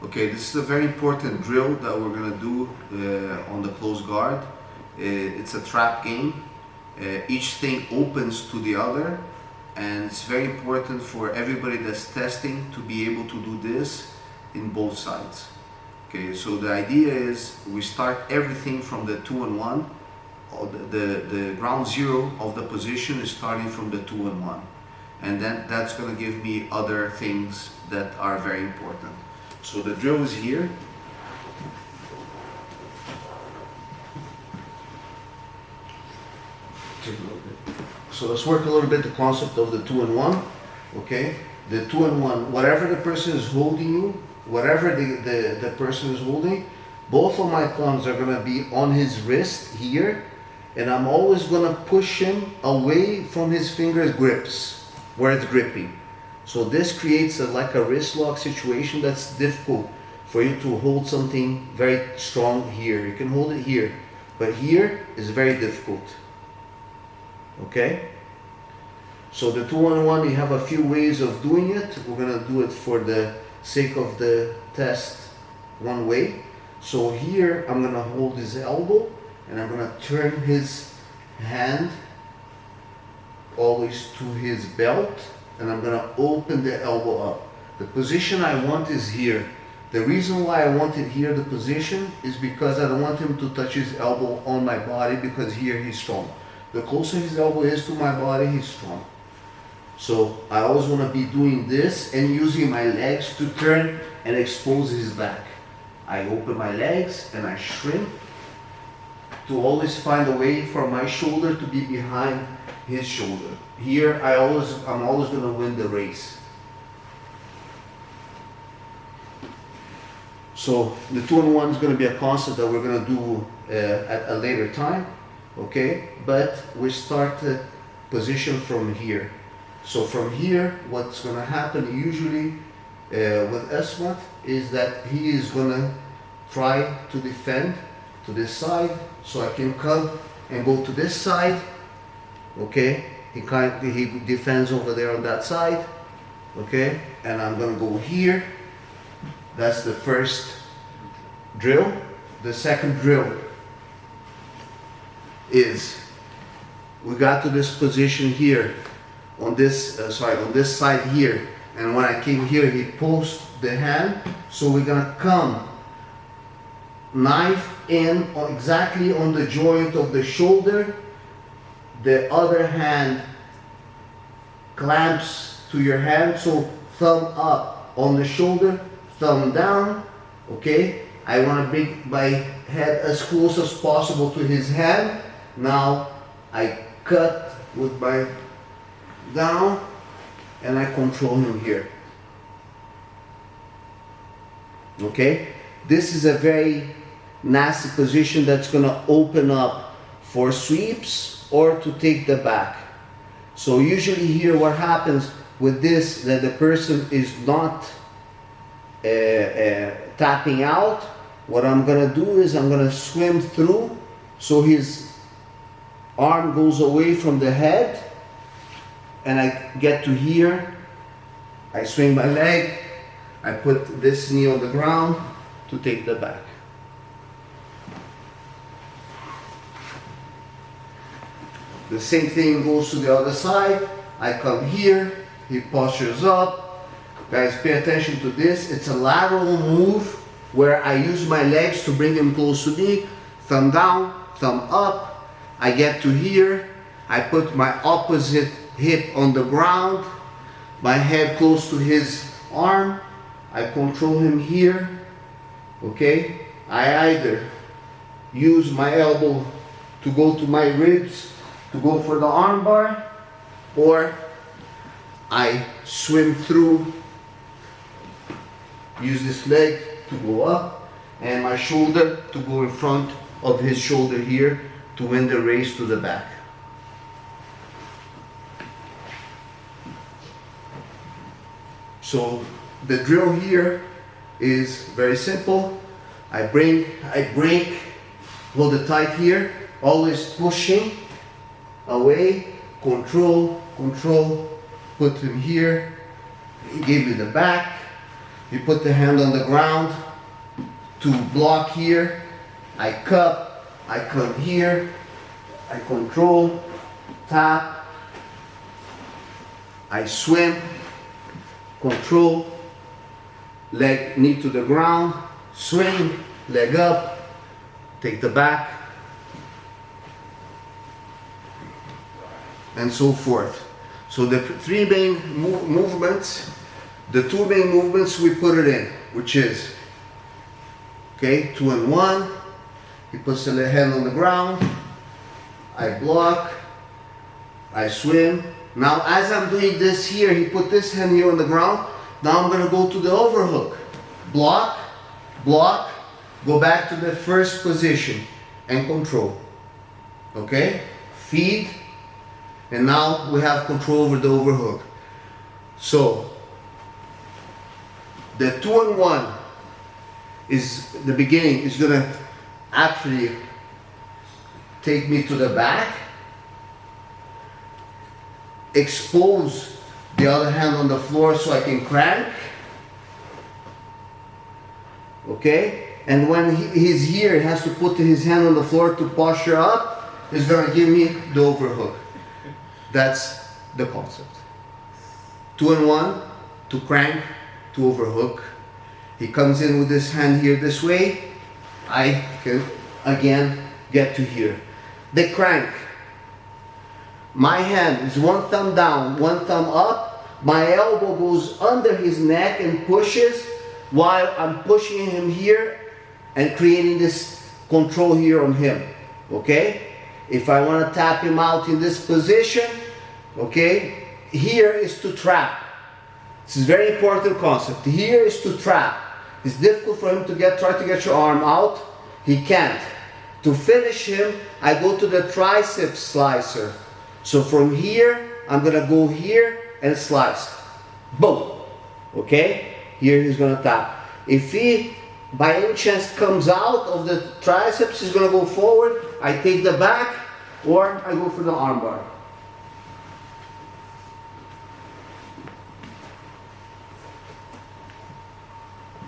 Okay, this is a very important drill that we're gonna do on the close guard. It's a trap game. Each thing opens to the other, and it's very important for everybody that's testing to be able to do this in both sides. Okay, so the idea is we start everything from the 2 and 1. The ground zero of the position is starting from the 2 and 1, and then that's going to give me other things that are very important. So the drill is here. So let's work a little bit the concept of the 2 and 1. Okay, the 2 and 1, whatever the person is holding you, whatever the person is holding, both of my thumbs are going to be on his wrist here, and I'm always going to push him away from his fingers grips where it's gripping. So this creates like a wrist lock situation that's difficult for you to hold something very strong here. You can hold it here, but here is very difficult. Okay? So the 2 and 1, you have a few ways of doing it. We're going to do it for the sake of the test one way. So here I'm going to hold his elbow, and I'm going to turn his hand always to his belt, and I'm going to open the elbow up. The position I want is here. The reason why I want it here, the position, is because I don't want him to touch his elbow on my body, because here he's strong. The closer his elbow is to my body, he's strong. So I always want to be doing this and using my legs to turn and expose his back. I open my legs and I shrink to always find a way for my shoulder to be behind his shoulder. Here I'm always going to win the race. So the 2 and 1 is going to be a concept that we're going to do at a later time. Okay, but we start the position from here. So from here, what's going to happen usually with Esmat is that he is going to try to defend to this side, so I can come and go to this side. Okay, he defends over there on that side. Okay, and I'm going to go here. That's the first drill. The second drill is we got to this position here on this on this side here, and when I came here, he pulls the hand. So we're gonna come knife in exactly on the joint of the shoulder. The other hand clamps to your hand, so thumb up on the shoulder, thumb down. Okay, I want to bring my head as close as possible to his hand. Now I cut with my down, and I control him here. Okay, this is a very nasty position that's going to open up for sweeps or to take the back. So usually here what happens with this, that the person is not tapping out. What I'm going to do is I'm going to swim through, so his arm goes away from the head, and I get to here. I swing my leg, I put this knee on the ground to take the back. The same thing goes to the other side. I come here, he postures up. Guys, pay attention to this. It's a lateral move where I use my legs to bring him close to me. Thumb down, thumb up. I get to here. I put my opposite hip on the ground, my head close to his arm. I control him here. Okay, I either use my elbow to go to my ribs to go for the arm bar, or I swim through, use this leg to go up, and my shoulder to go in front of his shoulder here to win the race to the back. So the drill here is very simple. I break, hold it tight here, always pushing away, control, put him here. He gave me the back. You put the hand on the ground to block here. I cup, I come here, I control, tap, I swim, control, leg knee to the ground, swing, leg up, take the back, and so forth. So the three main movements, the two main movements we put it in, which is, okay, 2 and 1. He puts the hand on the ground, I block, I swim. Now as I'm doing this here, he put this hand here on the ground. Now I'm going to go to the overhook. Block, block, go back to the first position and control. Okay? Feed, and now we have control over the overhook. So the 2 and 1 is the beginning, is going to actually take me to the back, expose the other hand on the floor so I can crank. Okay? And when he's here, he has to put his hand on the floor to posture up. He's going to give me the overhook. That's the concept. 2 and 1, to crank, to overhook. He comes in with this hand here this way. I can again get to here. The crank. My hand is one thumb down, one thumb up. My elbow goes under his neck and pushes while I'm pushing him here and creating this control here on him. Okay? If I want to tap him out in this position, okay, here is to trap. This is a very important concept. Here is to trap. It's difficult for him to try to get your arm out. He can't. To finish him, I go to the tricep slicer. So from here, I'm going to go here and slice. Boom. Okay? Here he's going to tap. If he by any chance comes out of the triceps, he's going to go forward. I take the back, or I go for the armbar.